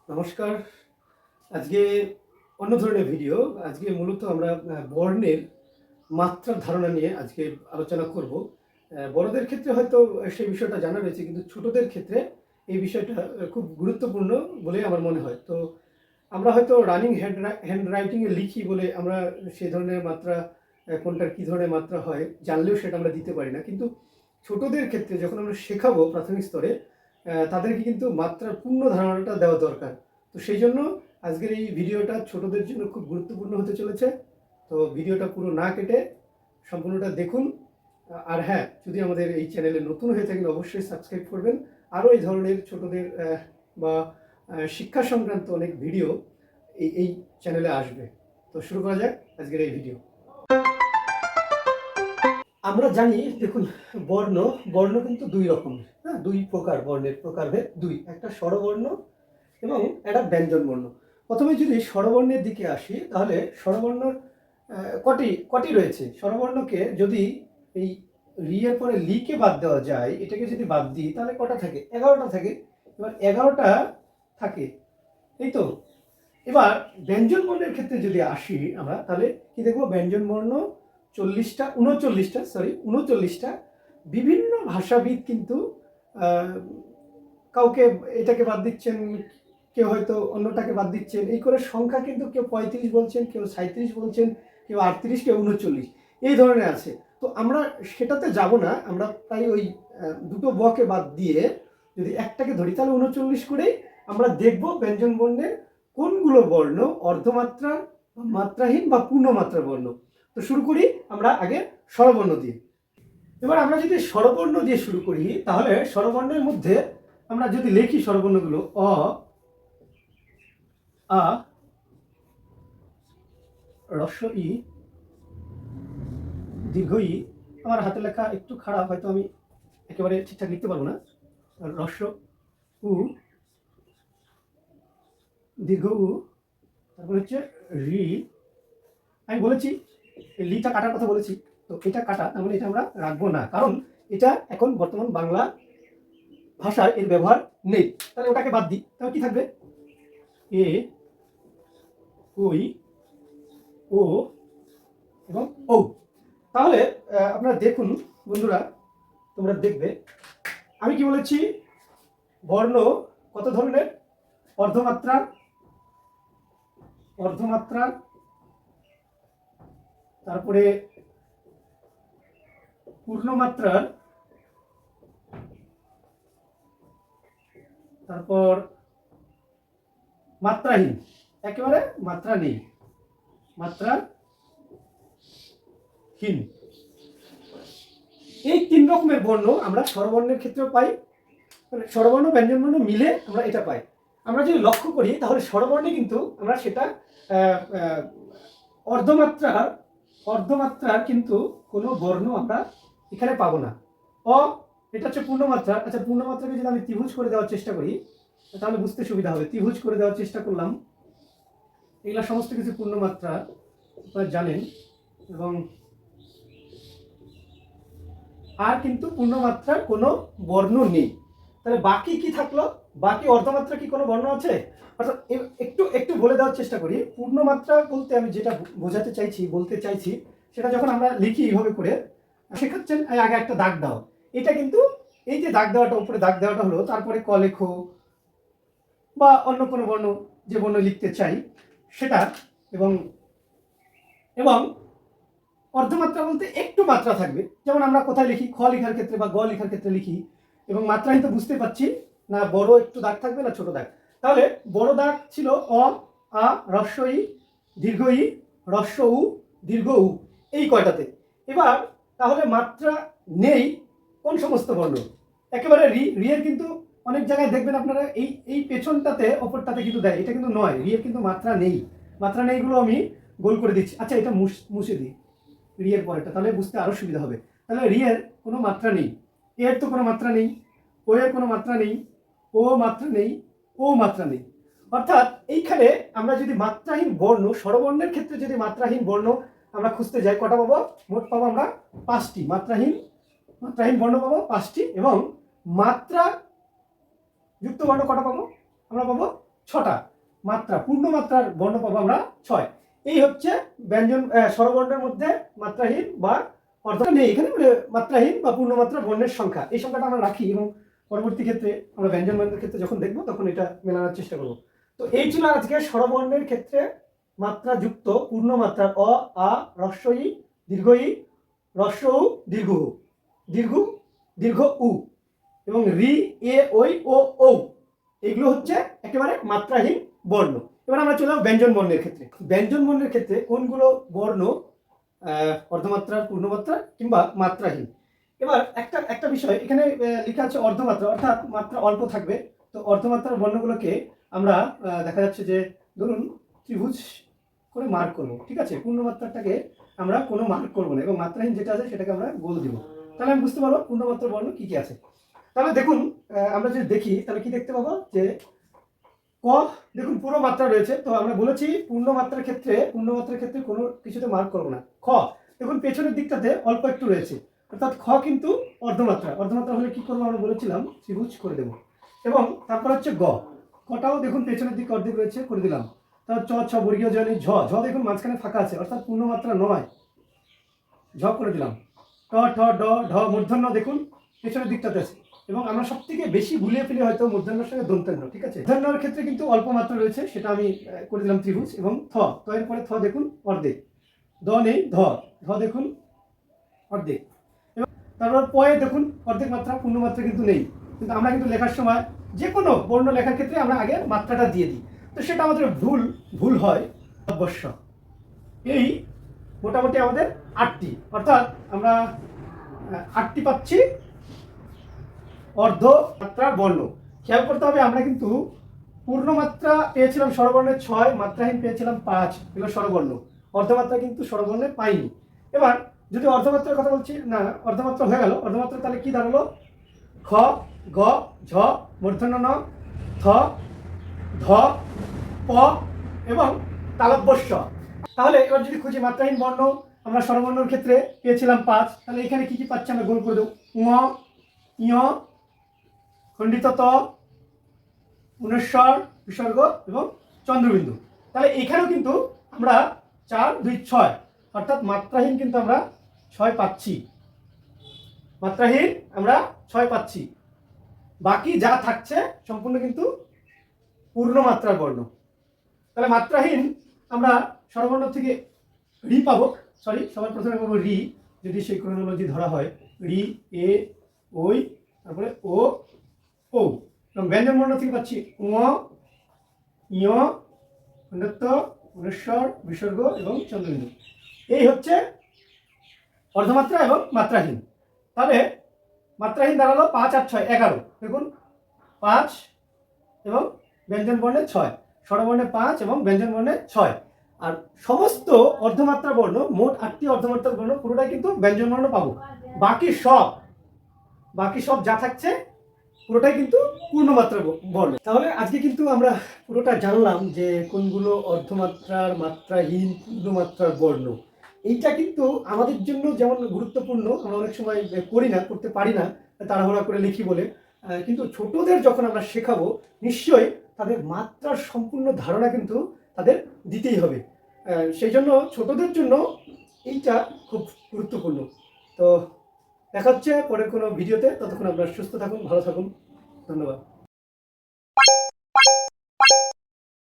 নমস্কার। আজকে অন্য ধরনের ভিডিও। আজকে মূলত আমরা বর্ণের মাত্রার ধারণা নিয়ে আজকে আলোচনা করব। বড়দের ক্ষেত্রে হয়তো সেই বিষয়টা জানা রয়েছে, কিন্তু ছোটদের ক্ষেত্রে এই বিষয়টা খুব গুরুত্বপূর্ণ বলে আমার মনে হয়। তো আমরা হয়তো রানিং হ্যান্ড রাইটিংয়ে লিখি বলে আমরা সেই ধরনের মাত্রা, কোনটার কী ধরনের মাত্রা হয় জানলেও সেটা আমরা দিতে পারি না। কিন্তু ছোটদের ক্ষেত্রে যখন আমরা শেখাবো প্রাথমিক স্তরে, তাদেরকে কিন্তু মাত্রার পূর্ণ ধারণাটা দেওয়া দরকার। তো সেই জন্য আজকের এই ভিডিওটা ছোটদের জন্য খুব গুরুত্বপূর্ণ হতে চলেছে। তো ভিডিওটা পুরো না কেটে সম্পূর্ণটা দেখুন। আর হ্যাঁ, যদি আমাদের এই চ্যানেলে নতুন হয়ে থাকেন অবশ্যই সাবস্ক্রাইব করবেন। আরও এই ধরনের ছোটদের বা শিক্ষা সংক্রান্ত অনেক ভিডিও এই চ্যানেলে আসবে। তো শুরু করা যাক আজকের এই ভিডিও। আমরা জানি, দেখুন, বর্ণ বর্ণ কিন্তু দুই রকম, হ্যাঁ, দুই প্রকার, বর্ণের প্রকারভেদ দুই, একটা স্বরবর্ণ এবং একটা ব্যঞ্জন বর্ণ। প্রথমে যদি স্বরবর্ণের দিকে আসি, তাহলে স্বরবর্ণর কটি রয়েছে। স্বরবর্ণকে যদি এই রি এর পরে লিকে বাদ দেওয়া যায়, এটাকে যদি বাদ দিই তাহলে কটা থাকে? 11টা থাকে। এবার 11টা থাকে, এই তো। এবার ব্যঞ্জন বর্ণের ক্ষেত্রে যদি আসি আমরা, তাহলে কি দেখবো? ব্যঞ্জন বর্ণ 39টা বিভিন্ন ভাষাবিদ কিন্তু কাউকে এটাকে বাদ দিচ্ছেন, কেউ হয়তো অন্যটাকে বাদ দিচ্ছেন, এই করে সংখ্যা কিন্তু কেউ 35 বলছেন, কেউ 37 বলছেন, কেউ 38, কেউ 39, এই ধরনের আছে। তো আমরা সেটাতে যাব না। আমরা তাই ওই দুটো বকে বাদ দিয়ে যদি একটাকে ধরি, তাহলে 39 করেই আমরা দেখব ব্যঞ্জন বর্ণের কোনগুলো বর্ণ অর্ধমাত্রা, মাত্রাহীন বা পূর্ণমাত্রা বর্ণ। তো শুরু করি আমরা আগে স্বরবর্ণ দিয়ে। এবার আমরা যদি স্বরবর্ণ দিয়ে শুরু করি, তাহলে স্বরবর্ণের মধ্যে আমরা যদি লিখি স্বরবর্ণগুলো অ, আ, হ্রস্ব ই, দীর্ঘ ই। আমার হাতের লেখা একটু খারাপ, হয়তো আমি একেবারে ঠিকঠাক লিখতে পারবো না। হ্রস্ব উ, দীর্ঘ উ, তারপর হচ্ছে রি। আমি বলেছি লিটা কাটার কথা বলেছি, তো এটা কাটা, তার মানে এটা আমরা রাখবো না, কারণ এটা এখন বর্তমান বাংলা ভাষায় এর ব্যবহার নেই। তাহলে ওটাকে বাদ দিই, তাহলে কি থাকবে? এ, ওই, ও এবং ও। তাহলে আপনারা দেখুন বন্ধুরা, তোমরা দেখবে আমি কি বলেছি। বর্ণ কত ধরনের? অর্ধমাত্রার, তারপরে পূর্ণমাত্রার, তারপর মাত্রাহীন, একেবারে মাত্রা নেই, মাত্রাহীন। এই তিন রকমের বর্ণ আমরা স্বরবর্ণের ক্ষেত্রেও পাই, মানে স্বরবর্ণ ব্যঞ্জন বর্ণ মিলে আমরা এটা পাই। আমরা যদি লক্ষ্য করি, তাহলে স্বরবর্ণে কিন্তু আমরা সেটা অর্ধমাত্রার কিন্তু কোনো বর্ণ আমরা এখানে পাবো না। এটা হচ্ছে পূর্ণমাত্রা। আচ্ছা, পূর্ণমাত্রাকে যদি আমি ত্রিভুজ করে দেওয়ার চেষ্টা করি, তাহলে বুঝতে সুবিধা হবে। ত্রিভুজ করে দেওয়ার চেষ্টা করলাম, এগুলা সমস্ত কিছু পূর্ণমাত্রা, আপনারা জানেন। এবং আর কিন্তু পূর্ণমাত্রার কোনো বর্ণ নেই। তাহলে বাকি কি থাকলো? বাকি অর্ধমাত্রা কি কোনো বর্ণ আছে? অর্থাৎ একটু বলে দেওয়ার চেষ্টা করি। পূর্ণমাত্রা বলতে আমি যেটা বলতে চাইছি, সেটা যখন আমরা লিখি এইভাবে করে, শেখাচ্ছেন আগে একটা দাগ দাও। এটা কিন্তু এই যে দাগ দেওয়াটা, উপরে দাগ দেওয়াটা হলো, তারপরে ক লেখো বা অন্য কোনো বর্ণ, যে বর্ণ লিখতে চাই সেটা। এবং অর্ধমাত্রা বলতে একটু মাত্রা থাকবে, যেমন আমরা কোথায় লিখি, খ লেখার ক্ষেত্রে বা গ লেখার ক্ষেত্রে লিখি। এবং মাত্রাহীন তো বুঝতে পারছি না, বড় একটু দাগ থাকবে না ছোট দাগ। তাহলে বড় দাগ ছিল অ, আ, হ্রস্ব ই, দীর্ঘ ই, হ্রস্ব উ, দীর্ঘ উ, এই কয়টাতে। এবার তাহলে মাত্রা নেই কোন সমস্ত বর্ণ? একেবারে রি এর কিন্তু অনেক জায়গায় দেখবেন আপনারা এই পেছনটাতে, অপরটাতে কিন্তু দেয়, এটা কিন্তু নয়। রি এর কিন্তু মাত্রা নেইগুলো আমি গোল করে দিচ্ছি। আচ্ছা, এটা মুছে দিই রি এর পরেরটা, তাহলে বুঝতে আরো সুবিধা হবে। তাহলে রি এর কোনো মাত্রা নেই, এর তো কোনো মাত্রা নেই, ও এর কোনো মাত্রা নেই, ও মাত্রা নেই, ও মাত্রা নেই। অর্থাৎ এইখানে আমরা যদি মাত্রাহীন বর্ণ, স্বরবর্ণের ক্ষেত্রে যদি মাত্রাহীন বর্ণ আমরা খুঁজতে যাই, কটা পাবো? মোট পাবো আমরা 5টি। মাত্রাহীন বর্ণ পাবো 5টি, এবং মাত্রা যুক্ত বর্ণ কটা পাবো? আমরা পাবো 6টা মাত্রা, পূর্ণ মাত্রার বর্ণ পাবো আমরা 6। এই হচ্ছে ব্যঞ্জন স্বরবর্ণের মধ্যে মাত্রাহীন বা অর্ধ নেই এখানে, মানে মাত্রাহীন বা পূর্ণমাত্রা বর্ণের সংখ্যা, এই সংখ্যাটা আমরা রাখি এবং পরবর্তী ক্ষেত্রে আমরা ব্যঞ্জন বর্ণের ক্ষেত্রে যখন দেখবো তখন এটা মেলানোর চেষ্টা করবো। তো এই ছিল আজকে স্বরবর্ণের ক্ষেত্রে মাত্রা যুক্ত পূর্ণ মাত্রার অ, আ, হ্রস্ব ই, দীর্ঘ ই, হ্রস্ব উ, দীর্ঘ উ, দীর্ঘ উ এবং রি, এ, ওই, ও, ঔ, এগুলো হচ্ছে একেবারে মাত্রাহীন বর্ণ। এবার আমরা চলে যাবো ব্যঞ্জন বর্ণের ক্ষেত্রে। ব্যঞ্জন বর্ণের ক্ষেত্রে কোনগুলো বর্ণ অর্ধমাত্রার, পূর্ণমাত্রা কিংবা মাত্রাহীন। এবার একটা বিষয় এখানে লেখা আছে অর্ধমাত্রা, অর্থাৎ মাত্রা অল্প থাকবে। তো অর্ধমাত্রার বর্ণগুলোকে আমরা দেখা যাচ্ছে যে ধরুন ত্রিভুজ করে মার্ক করবো, ঠিক আছে। পূর্ণমাত্রাটাকে আমরা কোনো মার্ক করবো না এবং মাত্রাহীন যেটা আছে সেটাকে আমরা গোল দিব, তাহলে আমি বুঝতে পারবো পূর্ণমাত্রার বর্ণ কি কি আছে। তাহলে দেখুন আমরা যদি দেখি তাহলে কি দেখতে পাবো যে ক দেখুন পুরো মাত্রা রয়েছে। তো আমরা বলেছি পূর্ণমাত্রার ক্ষেত্রে কোনো কিছুতে মার্ক করবো না। খ দেখুন পেছনের দিকটাতে অল্প একটু রয়েছে, অর্থাৎ খ কিন্তু অর্ধমাত্রা হলে কি করবো আমরা বলেছিলাম ত্রিভুজ করে দেবো। এবং তারপর হচ্ছে গ, কটাও দেখুন পেছনের দিকে অর্ধেক রয়েছে, করে দিলাম। তারপর চ, ছ বর্গীয় জনি, ঝ দেখুন মাঝখানে ফাঁকা আছে, অর্থাৎ পূর্ণমাত্রা নয়, ঝ করে দিলাম। ট, ঠ, ড, ঢ মূর্ধন্য দেখুন পেছনের দিকটাতে আছে এবং আমরা সব থেকে বেশি ভুলিয়ে ফেলি হয়তো মূর্ধন্যর সঙ্গে দন্তান্ন, ঠিক আছে। মূর্ধন্যর ক্ষেত্রে কিন্তু অল্প মাত্রা রয়েছে, সেটা আমি করে দিলাম ত্রিভুজ। এবং থ, এর পরে থ দেখুন অর্ধেক, দ নেই, ধ দেখুন অর্ধেক। এবং তারপর পয়ে দেখুন অর্ধেক মাত্রা, পূর্ণমাত্রা কিন্তু নেই। কিন্তু আমরা কিন্তু লেখার সময় যে কোনো বর্ণ লেখার ক্ষেত্রে আমরা আগে মাত্রাটা দিয়ে দিই, তো সেটা আমাদের ভুল হয় অবশ্য। এই মোটামুটি আমাদের 8টি, অর্থাৎ আমরা 8টি পাচ্ছি অর্ধমাত্রার বর্ণ। খেয়াল করতে হবে আমরা কিন্তু পূর্ণমাত্রা পেয়েছিলাম স্বরবর্ণের 6, মাত্রাহীন পেয়েছিলাম 5, এগুলো স্বরবর্ণ। অর্ধমাত্রা কিন্তু স্বরবর্ণে পাইনি। এবার যদি অর্ধমাত্রার কথা বলছি, না অর্ধমাত্রা হয়ে গেল, অর্ধমাত্রা তাহলে কি দাঁড়ালো? খ, গ, ঝ মূর্ধন্য ন, থ, ধ, প এবং তালব্যস্য। তাহলে এবার যদি খুঁজি মাত্রাহীন বর্ণ, আমরা স্বরবর্ণের ক্ষেত্রে পেয়েছিলাম 5, তাহলে এখানে কি কি পাচ্ছি আমরা গোল করে দেবো। ঙ, ঞ, খণ্ডিত ত, পুনঃস্বর, বিসর্গ এবং চন্দ্রবিন্দু। তাহলে এখানেও কিন্তু আমরা 4, 2, 6, অর্থাৎ মাত্রাহীন কিন্তু আমরা 6 পাচ্ছি, বাকি যা থাকছে সম্পূর্ণ কিন্তু পূর্ণমাত্রার বর্ণ। তাহলে মাত্রাহীন আমরা স্বরবর্ণ থেকে রি পাবো, সবার প্রথমে পাবো রি, যদি সেই ক্রোনোলজি ধরা হয়, রি, এ, ওই, তারপরে ও, ও। এবং ব্যঞ্জন বর্ণ থেকে পাচ্ছি ঙ, ঞ, খণ্ডত্ব, পুনঃস্বর, বিসর্গ এবং চন্দ্রবিন্দু। এই হচ্ছে অর্ধমাত্রা এবং মাত্রাহীন। তাহলে মাত্রাহীন দাঁড়ালো 5 আর 6, 11। দেখুন 5 এবং ব্যঞ্জন বর্ণে 6, স্বরবর্ণে 5 এবং ব্যঞ্জন বর্ণে 6। আর সমস্ত অর্ধমাত্রা বর্ণ, মোট 8টি অর্ধমাত্রা বর্ণ পুরোটাই কিন্তু ব্যঞ্জন বর্ণ পাবো। বাকি সব যা থাকছে পুরোটাই কিন্তু পূর্ণমাত্রা বর্ণ। তাহলে আজকে কিন্তু আমরা পুরোটা জানলাম যে কোনগুলো অর্ধমাত্রার, মাত্রাহীন, পূর্ণমাত্রার বর্ণ। এইটা কিন্তু আমাদের জন্য যেমন গুরুত্বপূর্ণ, আমরা অনেক সময় করতে পারি না, তাড়াহুড়া করে লিখি বলে। কিন্তু ছোটদের যখন আমরা শেখাবো, নিশ্চয়ই তাদের মাত্রার সম্পূর্ণ ধারণা কিন্তু তাদের দিতেই হবে। সেই জন্য ছোটদের জন্য এইটা খুব গুরুত্বপূর্ণ। তো দেখা হচ্ছে পরের কোনো ভিডিওতে, ততক্ষণ আপনারা সুস্থ থাকুন, ভালো থাকুন, ধন্যবাদ।